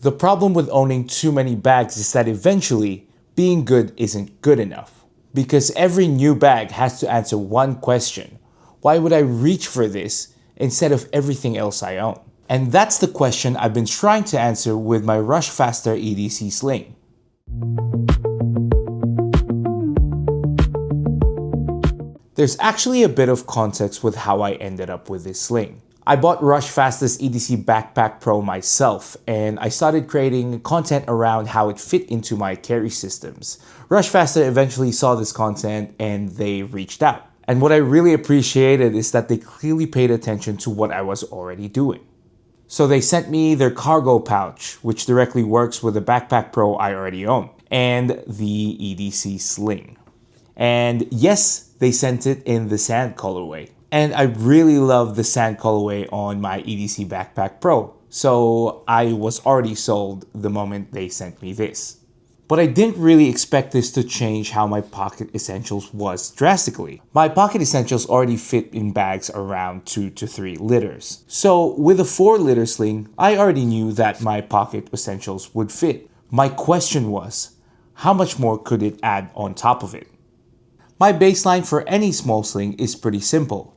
The problem with owning too many bags is that eventually, being good isn't good enough. Because every new bag has to answer one question: why would I reach for this instead of everything else I own? And that's the question I've been trying to answer with my Rushfaster EDC Sling. There's actually a bit of context with how I ended up with this sling. I bought Rushfaster's EDC Backpack Pro myself, and I started creating content around how it fit into my carry systems. Rushfaster eventually saw this content and they reached out. And what I really appreciated is that they clearly paid attention to what I was already doing. So they sent me their cargo pouch, which directly works with the Backpack Pro I already own, and the EDC Sling. And yes, they sent it in the sand colorway. And I really love the sand colorway on my EDC Backpack Pro, so I was already sold the moment they sent me this. But I didn't really expect this to change how my pocket essentials was drastically. My pocket essentials already fit in bags around 2 to 3 liters. So with a 4-liter sling, I already knew that my pocket essentials would fit. My question was, how much more could it add on top of it? My baseline for any small sling is pretty simple.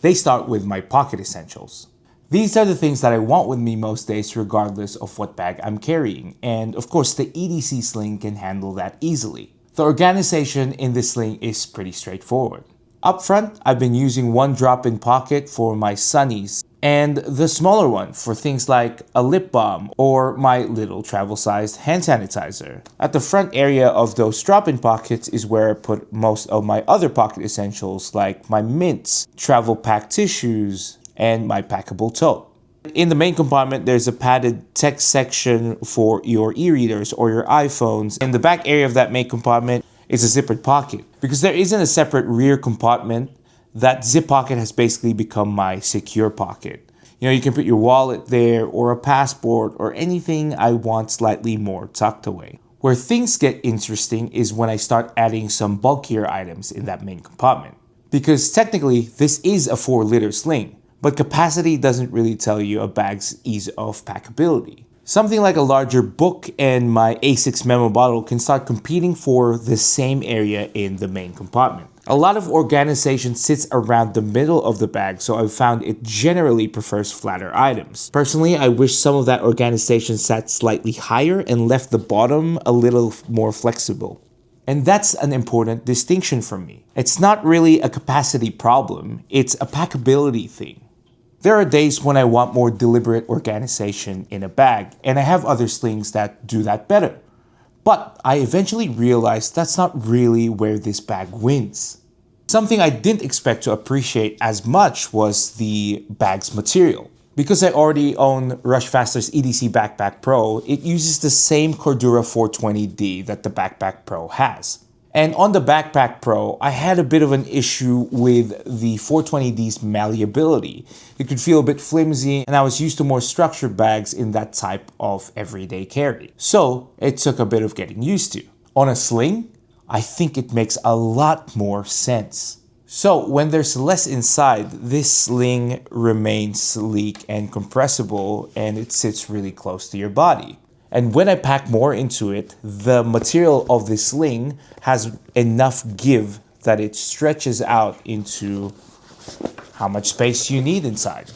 They start with my pocket essentials. These are the things that I want with me most days regardless of what bag I'm carrying, and of course the EDC Sling can handle that easily. The organization in this sling is pretty straightforward. Up front, I've been using one drop-in pocket for my sunnies, and the smaller one for things like a lip balm or my little travel-sized hand sanitizer. At the front area of those drop-in pockets is where I put most of my other pocket essentials like my mints, travel pack tissues, and my packable tote. In the main compartment, there's a padded text section for your e-readers or your iPhones. In the back area of that main compartment is a zippered pocket. Because there isn't a separate rear compartment, that zip pocket has basically become my secure pocket. You know, you can put your wallet there or a passport or anything I want slightly more tucked away. Where things get interesting is when I start adding some bulkier items in that main compartment. Because technically, this is a 4-liter sling, but capacity doesn't really tell you a bag's ease of packability. Something like a larger book and my A6 memo bottle can start competing for the same area in the main compartment. A lot of organization sits around the middle of the bag, so I've found it generally prefers flatter items. Personally, I wish some of that organization sat slightly higher and left the bottom a little more flexible. And that's an important distinction for me. It's not really a capacity problem, it's a packability thing. There are days when I want more deliberate organization in a bag, and I have other slings that do that better. But I eventually realized that's not really where this bag wins. Something I didn't expect to appreciate as much was the bag's material. Because I already own Rushfaster's EDC Backpack Pro, it uses the same Cordura 420D that the Backpack Pro has. And on the Backpack Pro, I had a bit of an issue with the 420D's malleability. It could feel a bit flimsy, and I was used to more structured bags in that type of everyday carry. So it took a bit of getting used to. On a sling, I think it makes a lot more sense. So when there's less inside, this sling remains sleek and compressible, and it sits really close to your body. And when I pack more into it, the material of this sling has enough give that it stretches out into how much space you need inside.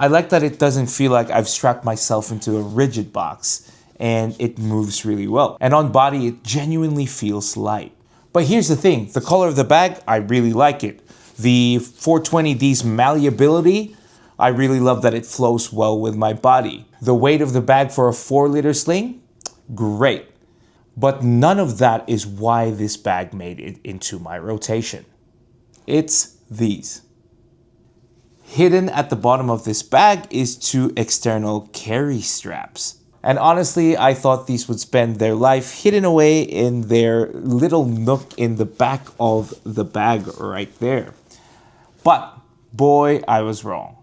I like that it doesn't feel like I've strapped myself into a rigid box, and it moves really well. And on body, it genuinely feels light. But here's the thing, the color of the bag, I really like it. The 420D's malleability, I really love that it flows well with my body. The weight of the bag for a 4-liter sling? Great. But none of that is why this bag made it into my rotation. It's these. Hidden at the bottom of this bag is 2 external carry straps. And honestly, I thought these would spend their life hidden away in their little nook in the back of the bag right there. But boy, I was wrong.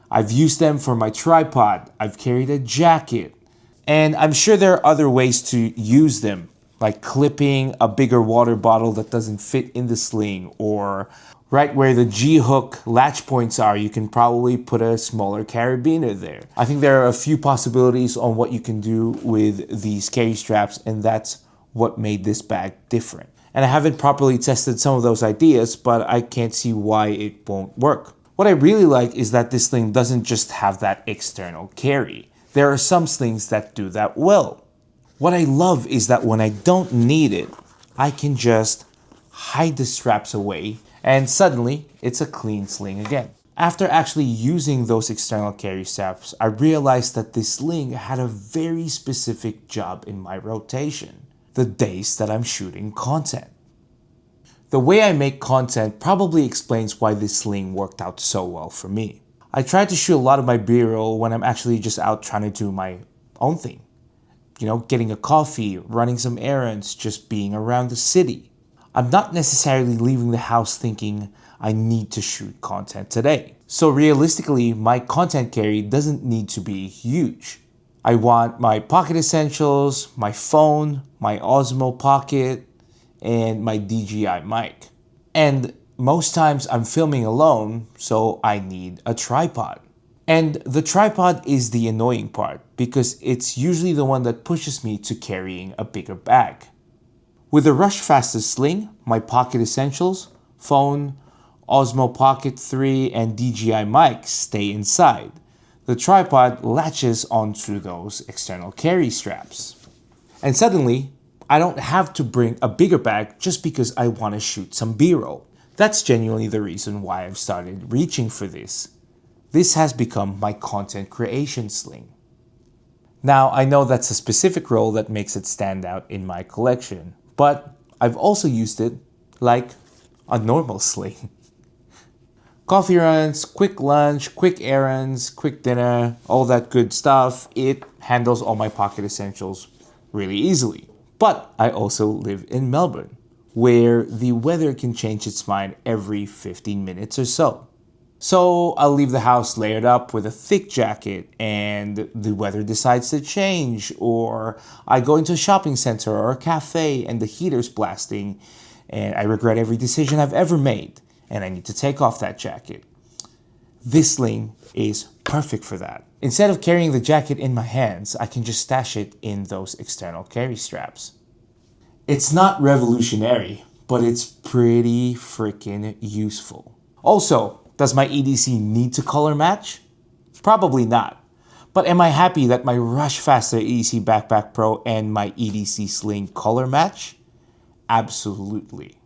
I've used them for my tripod, I've carried a jacket, and I'm sure there are other ways to use them. like clipping a bigger water bottle that doesn't fit in the sling, or right where the G-hook latch points are, you can probably put a smaller carabiner there. I think there are a few possibilities on what you can do with these carry straps, and that's what made this bag different. And I haven't properly tested some of those ideas, but I can't see why it won't work. What I really like is that this sling doesn't just have that external carry. There are some slings that do that well. What I love is that when I don't need it, I can just hide the straps away and suddenly it's a clean sling again. After actually using those external carry straps, I realized that this sling had a very specific job in my rotation. The days that I'm shooting content. The way I make content probably explains why this sling worked out so well for me. I try to shoot a lot of my B-roll when I'm actually just out trying to do my own thing. You know, getting a coffee, running some errands, just being around the city. I'm not necessarily leaving the house thinking I need to shoot content today. So realistically, my content carry doesn't need to be huge. I want my pocket essentials, my phone, my Osmo Pocket, and my DJI mic. And most times I'm filming alone, so I need a tripod. And the tripod is the annoying part because it's usually the one that pushes me to carrying a bigger bag. With the Rushfaster Sling, my pocket essentials, phone, Osmo Pocket 3, and DJI mic stay inside. The tripod latches onto those external carry straps. And suddenly, I don't have to bring a bigger bag just because I want to shoot some B-roll. That's genuinely the reason why I've started reaching for this. This has become my content creation sling. Now, I know that's a specific role that makes it stand out in my collection, but I've also used it like a normal sling. Coffee runs, quick lunch, quick errands, quick dinner, all that good stuff. It handles all my pocket essentials really easily. But I also live in Melbourne, where the weather can change its mind every 15 minutes or so. So I'll leave the house layered up with a thick jacket and the weather decides to change, or I go into a shopping center or a cafe and the heater's blasting and I regret every decision I've ever made and I need to take off that jacket. This sling is perfect for that. Instead of carrying the jacket in my hands, I can just stash it in those external carry straps. It's not revolutionary, but it's pretty freaking useful. Also, does my EDC need to color match? Probably not. But am I happy that my Rushfaster EDC Backpack Pro and my EDC Sling color match? Absolutely.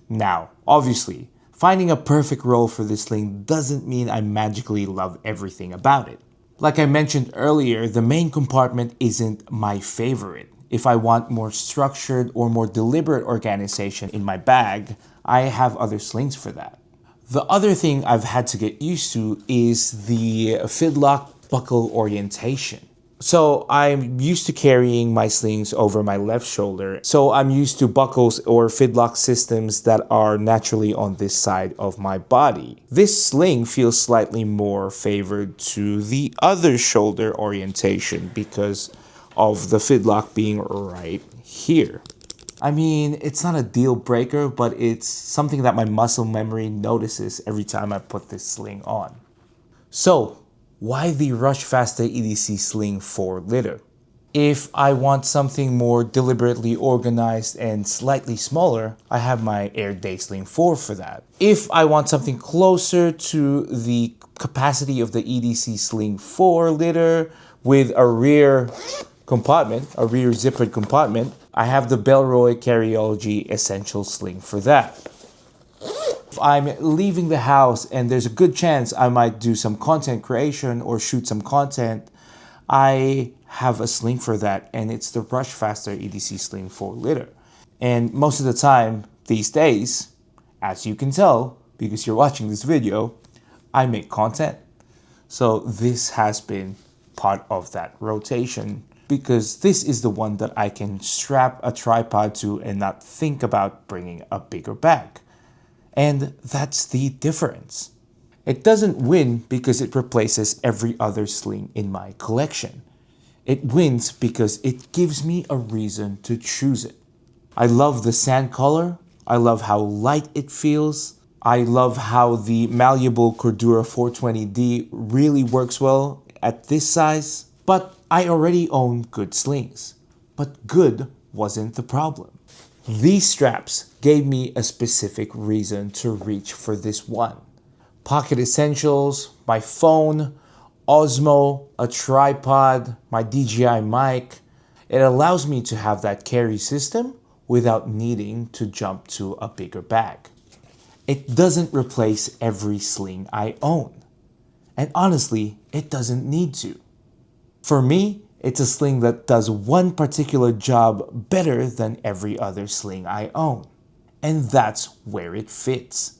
Now, obviously, finding a perfect role for this sling doesn't mean I magically love everything about it. Like I mentioned earlier, the main compartment isn't my favorite. If I want more structured or more deliberate organization in my bag, I have other slings for that. The other thing I've had to get used to is the fidlock buckle orientation. So I'm used to carrying my slings over my left shoulder. So I'm used to buckles or fidlock systems that are naturally on this side of my body. This sling feels slightly more favored to the other shoulder orientation because of the fidlock being right here. I mean, it's not a deal breaker, but it's something that my muscle memory notices every time I put this sling on. So, why the Rushfaster EDC Sling 4-liter? If I want something more deliberately organized and slightly smaller, I have my Air Day Sling 4 for that. If I want something closer to the capacity of the EDC Sling 4-liter with a rear compartment, a rear zippered compartment, I have the Bellroy Carryology Essential Sling for that. If I'm leaving the house and there's a good chance I might do some content creation or shoot some content, I have a sling for that, and it's the Rushfaster EDC Sling 4-liter. And most of the time these days, as you can tell because you're watching this video, I make content. So this has been part of that rotation, because this is the one that I can strap a tripod to and not think about bringing a bigger bag. And that's the difference. It doesn't win because it replaces every other sling in my collection. It wins because it gives me a reason to choose it. I love the sand color. I love how light it feels. I love how the malleable Cordura 420D really works well at this size. But I already own good slings. But good wasn't the problem. These straps gave me a specific reason to reach for this one. Pocket essentials, my phone, Osmo, a tripod, my DJI mic. It allows me to have that carry system without needing to jump to a bigger bag. It doesn't replace every sling I own. And honestly, it doesn't need to. For me, it's a sling that does one particular job better than every other sling I own. And that's where it fits.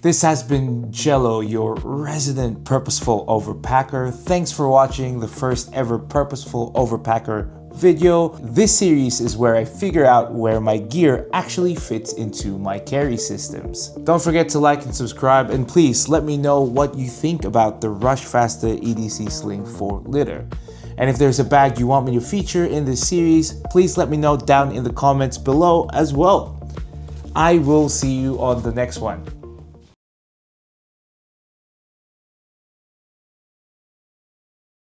This has been Jello, your resident Purposeful Overpacker. Thanks for watching the first ever Purposeful Overpacker video. This series is where I figure out where my gear actually fits into my carry systems. Don't forget to like and subscribe, and please let me know what you think about the Rushfaster EDC Sling for litter. And if there's a bag you want me to feature in this series, please let me know down in the comments below as well. I will see you on the next one.